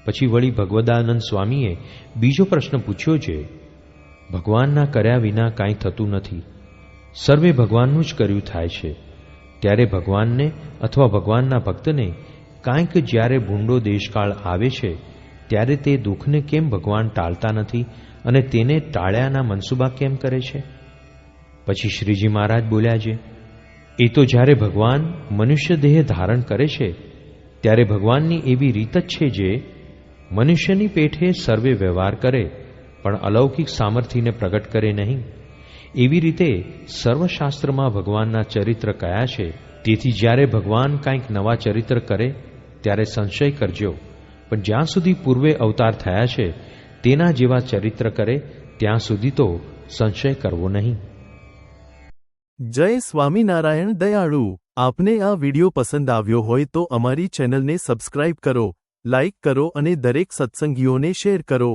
પછી વળી ભગવદાનંદ સ્વામીએ બીજો પ્રશ્ન પૂછ્યો છે, ભગવાનના કર્યા વિના કાંઈ થતું નથી, સર્વે ભગવાનનું જ કર્યું થાય છે, ત્યારે ભગવાનને અથવા ભગવાનના ભક્તને કાંઈક જ્યારે ભૂંડો દેશકાળ આવે છે ત્યારે તે દુઃખને કેમ ભગવાન ટાળતા નથી અને તેને ટાળ્યાના મનસુબા કેમ કરે છે? પછી શ્રીજી મહારાજ બોલ્યા છે, એ તો જ્યારે ભગવાન મનુષ્ય દેહ ધારણ કરે છે ત્યારે ભગવાનની એવી રીત જ છે જે મનુષ્યની પેઠે સર્વે વ્યવહાર કરે પણ અલૌકિક સામર્થ્યને પ્રગટ કરે નહીં. એવી રીતે સર્વશાસ્ત્રમાં ભગવાનના ચરિત્ર કયા છે. તેથી જ્યારે ભગવાન કંઈક નવા ચરિત્ર કરે ત્યારે સંશય કરજો, પણ જ્યાં સુધી પૂર્વે અવતાર થયા છે તેના જેવા ચરિત્ર કરે ત્યાં સુધી તો સંશય કરવો નહીં. જય સ્વામિનારાયણ દયાળુ. આપને આ વિડિયો પસંદ આવ્યો હોય તો અમારી ચેનલને સબસ્ક્રાઇબ કરો, લાઇક કરો અને દરેક સત્સંગીઓને શેર કરો.